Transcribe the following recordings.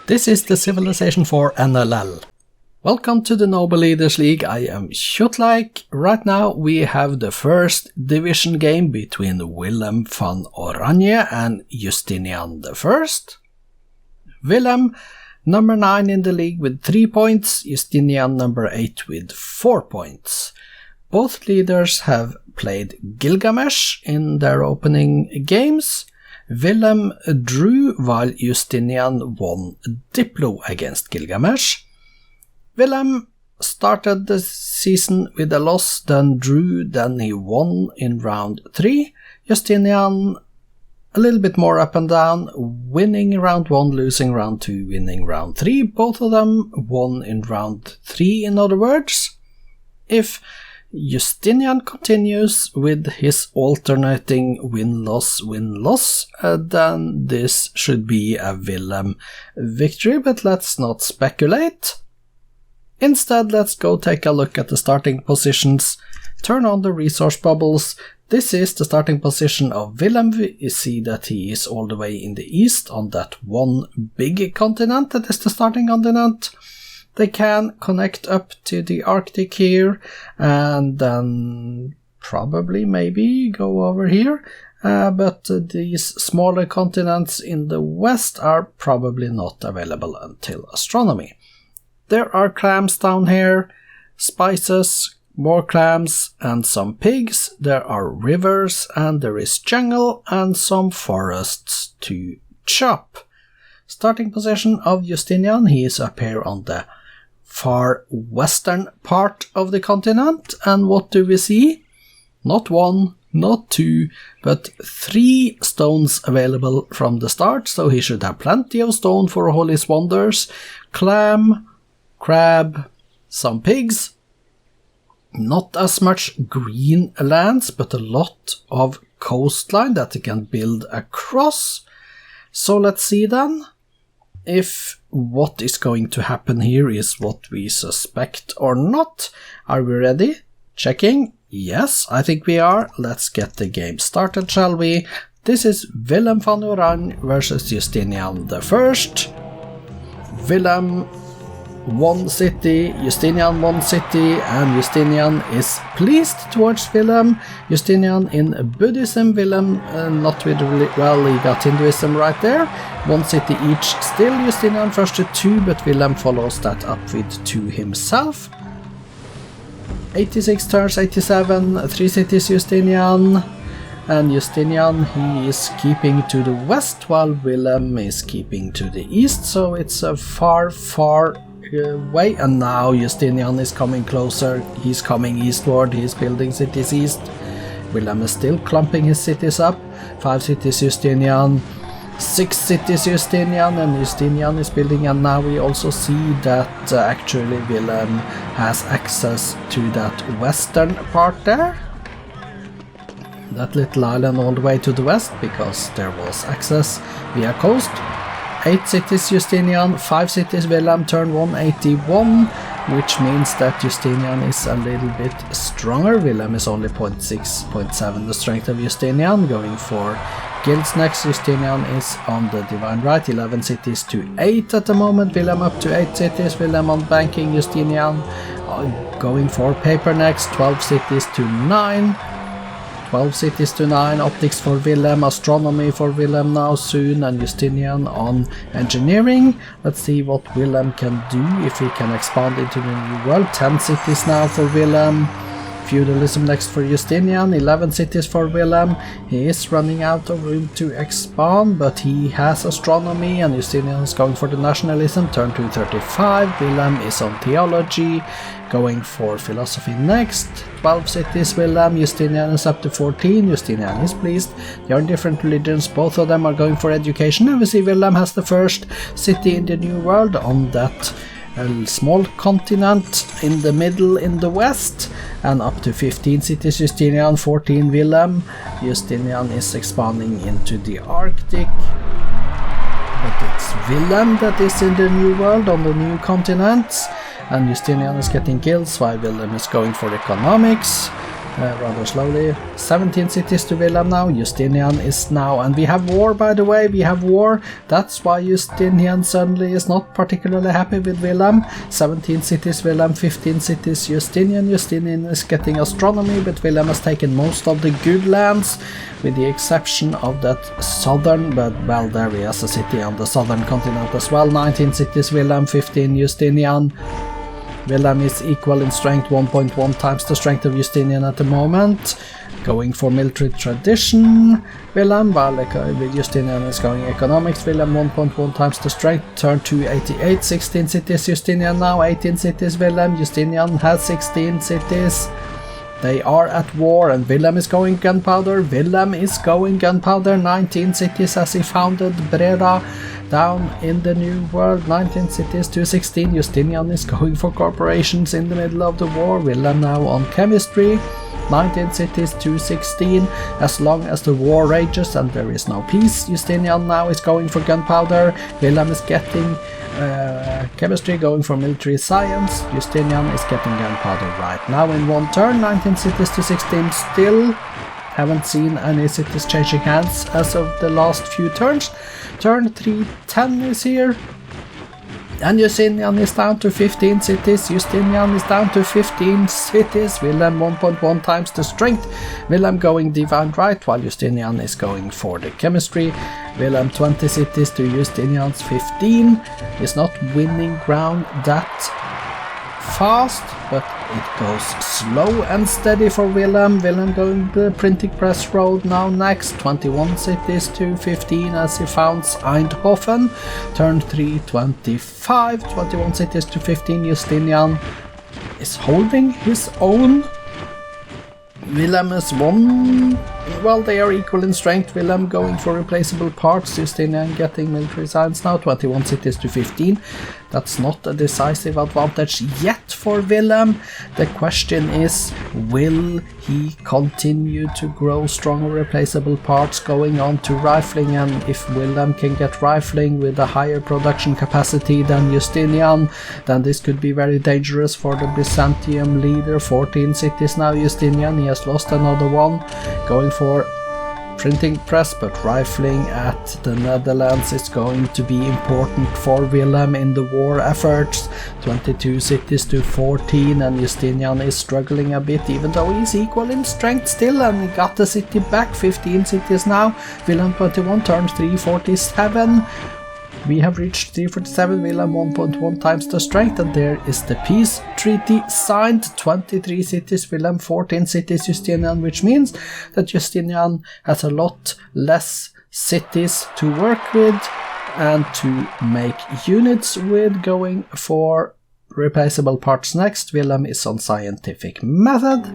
This is the Civilization 4 NLL. Welcome to the Noble Leaders League. I am Kjotleik. Right now we have the first division game between Willem van Oranje and Justinian I. Willem, number 9 in the league with 3 points, Justinian number 8 with 4 points. Both leaders have played Gilgamesh in their opening games. Willem drew while Justinian won Diplo against Gilgamesh. Willem started the season with a loss, then drew, then he won in round 3. Justinian a little bit more up and down, winning round 1, losing round 2, winning round 3. Both of them won in round 3, in other words. If Justinian continues with his alternating win-loss, then this should be a Willem victory, but let's not speculate. Instead, let's go take a look at the starting positions. Turn on the resource bubbles. This is the starting position of Willem. You see that he is all the way in the east on that one big continent that is the starting continent. They can connect up to the Arctic here and then probably maybe go over here. But these smaller continents in the west are probably not available until astronomy. There are clams down here, spices, more clams and some pigs. There are rivers and there is jungle and some forests to chop. Starting position of Justinian, he is up here on the far western part of the continent. And what do we see? Not 1, not 2, but 3 stones available from the start, so he should have plenty of stone for all his wonders. Clam, crab, some pigs. Not as much green lands, but a lot of coastline that he can build across. So let's see then if what is going to happen here is what we suspect or not. Are we ready? Checking. Yes, I think we are. Let's get the game started, shall we? This is Willem van Oranje versus Justinian I. Willem, 1 city, Justinian 1 city, and Justinian is pleased towards Willem. Justinian in Buddhism, Willem not with well, he got Hinduism right there. 1 city each still, Justinian first to 2, but Willem follows that up with 2 himself. 86 turns, 87, 3 cities Justinian. And Justinian, he is keeping to the west while Willem is keeping to the east, so it's a far way, and now Justinian is coming closer. He's coming eastward, he's building cities east. Willem is still clumping his cities up. 5 cities Justinian, 6 cities Justinian, and Justinian is building, and now we also see that actually Willem has access to that western part there. That little island all the way to the west, because there was access via coast. 8 cities Justinian, 5 cities Willem, turn 181, which means that Justinian is a little bit stronger. Willem is only 0.6, 0.7 the strength of Justinian, going for guilds next. Justinian is on the divine right, 11 cities to 8 at the moment. Willem up to 8 cities, Willem on banking, Justinian going for paper next, 12 cities to 9. 12 cities to 9, optics for Willem, astronomy for Willem now soon, and Justinian on engineering. Let's see what Willem can do if he can expand into the new world. 10 cities now for Willem. Feudalism next for Justinian, 11 cities for Willem. He is running out of room to expand, but he has astronomy, and Justinian is going for the nationalism. Turn 235, Willem is on theology, going for philosophy next. 12 cities Willem, Justinian is up to 14, Justinian is pleased. They are different religions, both of them are going for education, and we see Willem has the first city in the new world on that small continent in the middle in the west, and up to 15 cities Justinian, 14 Willem. Justinian is expanding into the Arctic, but it's Willem that is in the new world on the new continents, and Justinian is getting guilds while Willem is going for economics. rather slowly. 17 cities to Willem now. Justinian is now, and we have war, by the way, we have war. That's why Justinian suddenly is not particularly happy with Willem. 17 cities Willem, 15 cities Justinian. Justinian is getting astronomy, but Willem has taken most of the good lands, with the exception of that southern, but well, there he has a city on the southern continent as well. 19 cities Willem, 15 Justinian. Willem is equal in strength, 1.1 times the strength of Justinian at the moment. Going for military tradition, Willem, while Justinian is going economics. Willem 1.1 times the strength, turn to 88, 16 cities Justinian now, 18 cities Willem. Justinian has 16 cities. They are at war, and Willem is going gunpowder. Willem is going gunpowder, 19 cities as he founded Breda. Down in the New World, 19 cities to 16. Justinian is going for corporations in the middle of the war. Willem now on chemistry, 19 cities to 16. As long as the war rages and there is no peace, Justinian now is going for gunpowder. Willem is getting chemistry, going for military science. Justinian is getting gunpowder right now in one turn, 19 cities to 16 still. Haven't seen any cities changing hands as of the last few turns. Turn 310 is here. And Justinian is down to 15 cities. Justinian is down to 15 cities. Willem 1.1 times the strength. Willem going divine right, while Justinian is going for the chemistry. Willem 20 cities to Justinian's 15. Is not winning ground that fast, but it goes slow and steady for Willem. Willem going the printing press road now next, 21 cities to 15 as he founds Eindhoven. Turn 325, 21 cities to 15. Justinian is holding his own. Willem is one. Well, they are equal in strength. Willem going for replaceable parts. Justinian getting military science now, 21 cities to 15. That's not a decisive advantage yet for Willem. The question is, will he continue to grow stronger replaceable parts going on to rifling? And if Willem can get rifling with a higher production capacity than Justinian, then this could be very dangerous for the Byzantium leader. 14 cities now Justinian, he has lost another one. Going for printing press, but rifling at the Netherlands is going to be important for Willem in the war efforts. 22 cities to 14, and Justinian is struggling a bit, even though he's equal in strength still, and he got the city back. 15 cities now. Willem 21, turn 347. We have reached 347, Willem 1.1 times the strength, and there is the peace treaty signed. 23 cities Willem, 14 cities Justinian, which means that Justinian has a lot less cities to work with and to make units with. Going for replaceable parts next. Willem is on scientific method.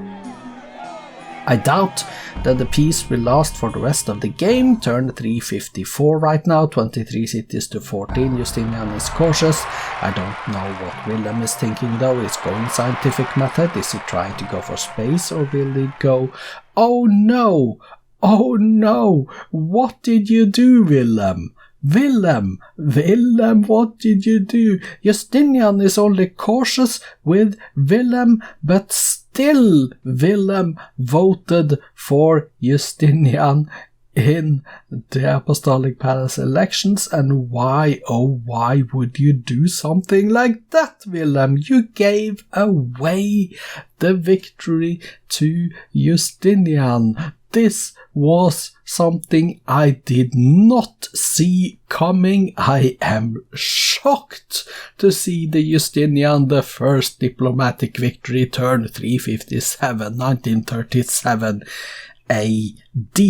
I doubt that the peace will last for the rest of the game. Turn 354 right now, 23 cities to 14. Justinian is cautious. I don't know what Willem is thinking though. He's going scientific method. Is he trying to go for space, or will he go, oh no, oh no, what did you do, Willem? Willem, what did you do? Justinian is only cautious with Willem, but still Willem voted for Justinian in the Apostolic Palace elections. And why, oh why would you do something like that, Willem? You gave away the victory to Justinian. This was something I did not see coming. I am shocked to see the Justinian, the first diplomatic victory. Turn 357, 1937 AD.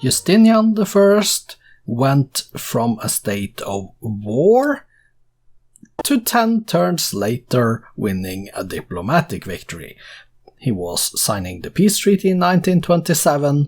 Justinian I went from a state of war to 10 turns later winning a diplomatic victory. He was signing the peace treaty in 1927.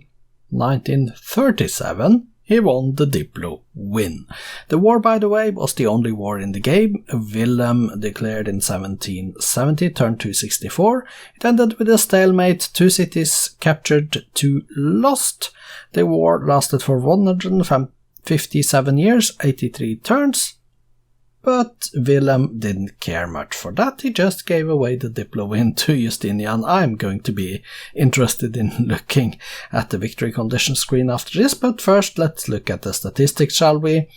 1937, he won the Diplo win. The war, by the way, was the only war in the game. Willem declared in 1770, turn 264. It ended with a stalemate, 2 cities captured, 2 lost. The war lasted for 157 years, 83 turns. But Willem didn't care much for that, he just gave away the Diplo win to Justinian. I'm going to be interested in looking at the victory condition screen after this, but first let's look at the statistics, shall we?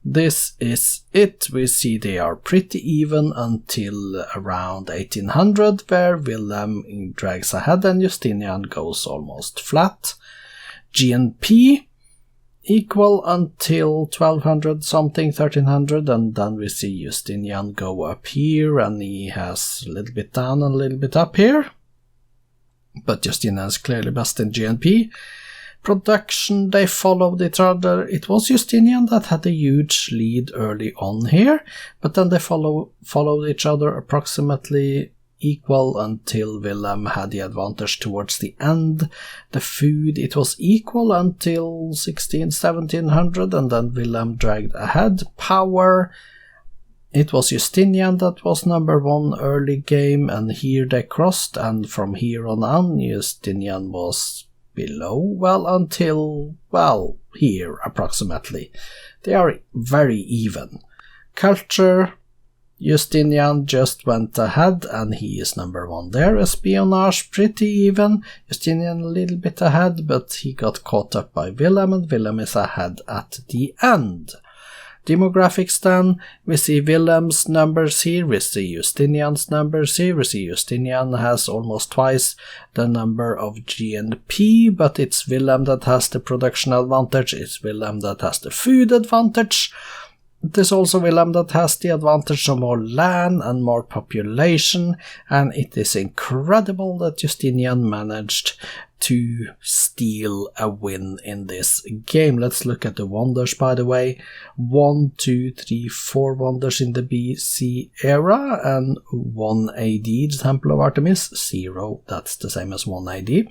This is it. We see they are pretty even until around 1800, where Willem drags ahead and Justinian goes almost flat. GNP equal until 1200 something, 1300, and then we see Justinian go up here and he has a little bit down and a little bit up here. But Justinian is clearly best in GNP. Production, they followed each other. It was Justinian that had a huge lead early on here, but then they followed each other approximately equal until Willem had the advantage towards the end. The food, it was equal until 1700, and then Willem dragged ahead. Power, it was Justinian that was number 1 early game, and here they crossed, and from here on Justinian was below, well, until, well, here approximately. They are very even. Culture, Justinian just went ahead and he is number 1 there. Espionage, pretty even. Justinian a little bit ahead, but he got caught up by Willem and Willem is ahead at the end. Demographics then, we see Willem's numbers here, we see Justinian's numbers here, we see Justinian has almost twice the number of GNP, but it's Willem that has the production advantage, it's Willem that has the food advantage. It is also Willem that has the advantage of more land and more population, and it is incredible that Justinian managed to steal a win in this game. Let's look at the wonders, by the way. 1, 2, 3, 4 wonders in the BC era, and 1 AD, the Temple of Artemis, 0, that's the same as 1 AD.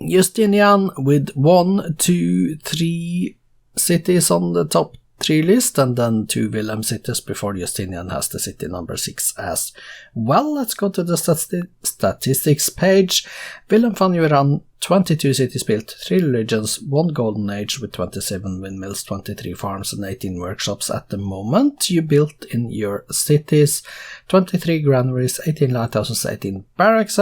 Justinian with 1, 2, 3 cities on the top 3 list, and then 2 Willem cities before Justinian has the city number 6 as well. Let's go to the statistics page. Willem van Oranje, 22 cities built, 3 religions, 1 golden age with 27 windmills, 23 farms and 18 workshops at the moment. You built in your cities 23 granaries, 18 lighthouses, 18 barracks,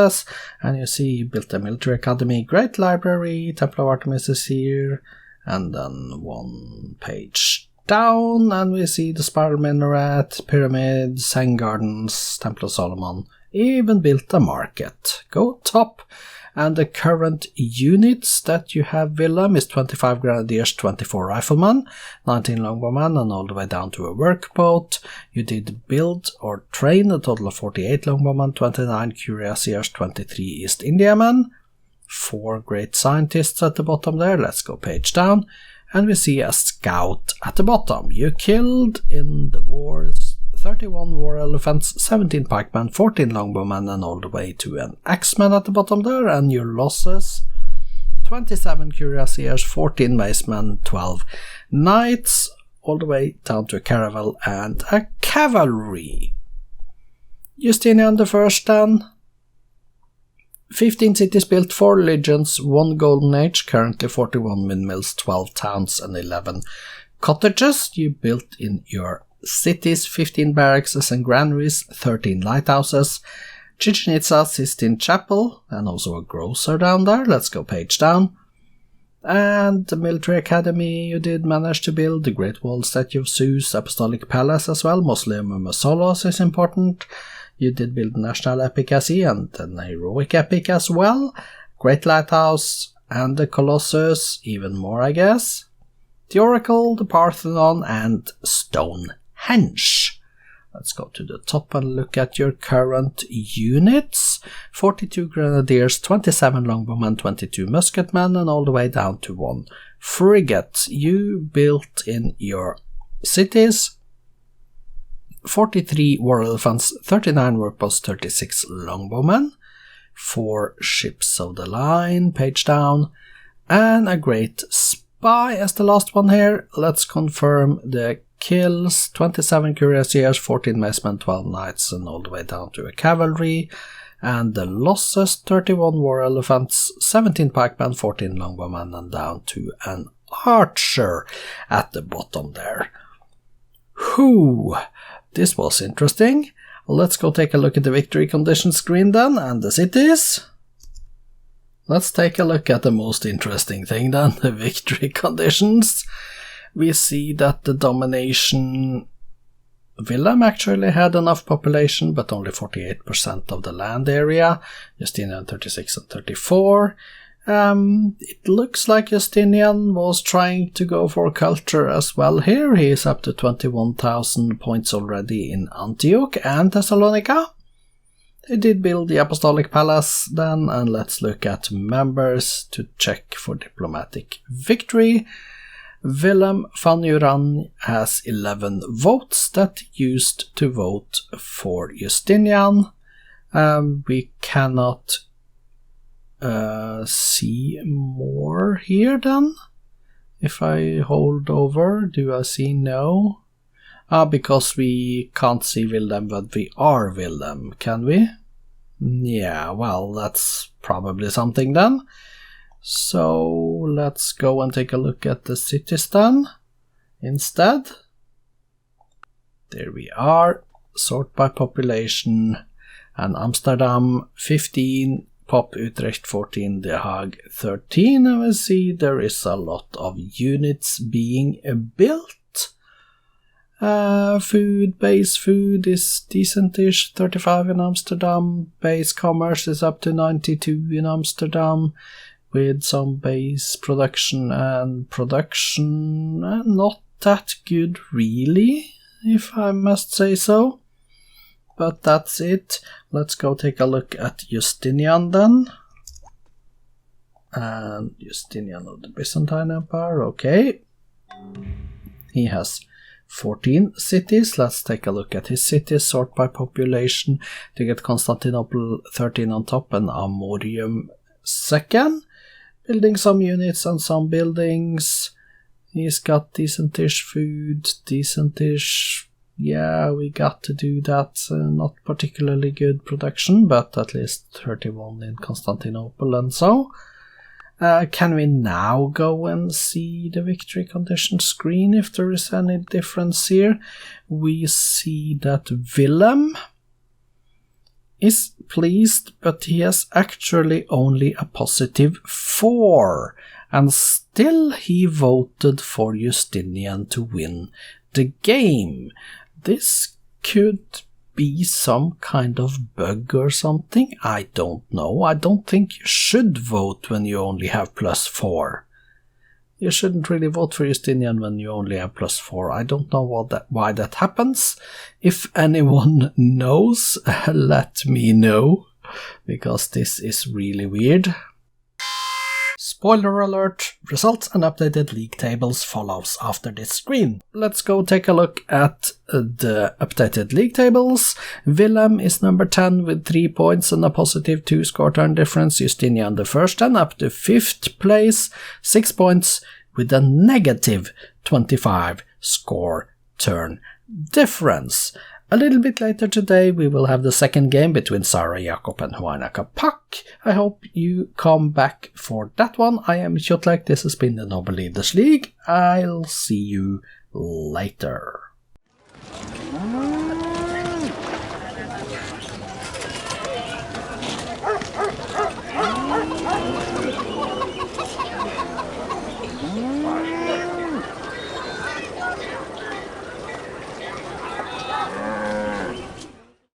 and you see you built a military academy, great library, Temple of Artemis is here, and then 1 page down, and we see the spiral minaret, pyramids, hang gardens, Temple of Solomon, even built a market. Go top, and the current units that you have, Willem, is 25 grenadiers, 24 riflemen, 19 longbowmen, and all the way down to a workboat. You did build or train a total of 48 longbowmen, 29 cuirassiers, 23 East Indiamen, 4 great scientists at the bottom there. Let's go page down. And we see a scout at the bottom. You killed in the wars 31 war elephants, 17 pikemen, 14 longbowmen, and all the way to an axeman at the bottom there. And your losses, 27 cuirassiers, 14 macemen, 12 knights, all the way down to a caravel and a cavalry. Justinian the First then. 15 cities built, 4 religions, 1 golden age, currently 41 windmills, 12 towns and 11 cottages. You built in your cities 15 barracks and granaries, 13 lighthouses, Chichen Itza, Sistine Chapel, and also a grocer down there. Let's go page down. And the military academy you did manage to build, the Great Wall, Statue of Zeus, Apostolic Palace as well, Mausoleum of Mausoleus is important. You did build National Epic SE and an Heroic Epic as well. Great Lighthouse and the Colossus, even more I guess. The Oracle, the Parthenon and Stonehenge. Let's go to the top and look at your current units. 42 grenadiers, 27 longbowmen, 22 musketmen, and all the way down to 1 frigate. You built in your cities 43 war elephants, 39 workboats, 36 longbowmen, 4 ships of the line, page down, and a great spy as the last one here. Let's confirm the kills: 27 cuirassiers, 14 macemen, 12 knights, and all the way down to a cavalry. And the losses: 31 war elephants, 17 pikemen, 14 longbowmen, and down to an archer at the bottom there. Whew, this was interesting. Let's go take a look at the victory condition screen then, and the cities. Let's take a look at the most interesting thing then, the victory conditions. We see that the domination Willem actually had enough population, but only 48% of the land area. Justinian 36 and 34. It looks like Justinian was trying to go for culture as well here. He is up to 21,000 points already in Antioch and Thessalonica. They did build the Apostolic Palace then, and let's look at members to check for diplomatic victory. Willem van Oranje has 11 votes that used to vote for Justinian. We cannot see more here then. If I hold over, do I see no? Because we can't see Willem, but we are Willem, can we? Yeah, well, that's probably something then. So let's go and take a look at the cities then instead. There we are, sort by population, and Amsterdam 15, Pop Utrecht 14, The Hague 13, and we see there is a lot of units being built. Base food is decentish, 35 in Amsterdam. Base commerce is up to 92 in Amsterdam, with some base production and not that good really, if I must say so. But that's it. Let's go take a look at Justinian then. And Justinian of the Byzantine Empire, okay. He has 14 cities. Let's take a look at his cities, sort by population, to get Constantinople 13 on top and Amorium second. Building some units and some buildings. He's got decentish food, decentish. Yeah, we got to do that. Not particularly good production, but at least 31 in Constantinople and so. Can we now go and see the victory condition screen if there is any difference here? We see that Willem is pleased, but he has actually only a positive 4, and still he voted for Justinian to win the game. This could be some kind of bug or something, I don't know. I don't think you should vote when you only have +4. You shouldn't really vote for Justinian when you only have +4. I don't know why that happens. If anyone knows, let me know, because this is really weird. Spoiler alert, results and updated league tables follows after this screen. Let's go take a look at the updated league tables. Willem is number 10 with 3 points and a positive 2 score turn difference. Justinian the first and up to 5th place, 6 points with a negative 25 score turn difference. A little bit later today we will have the second game between Sarah Jakob and Huayna Pak. I hope you come back for that one. I am Kjotleik, this has been the Noble Leaders League. I'll see you later.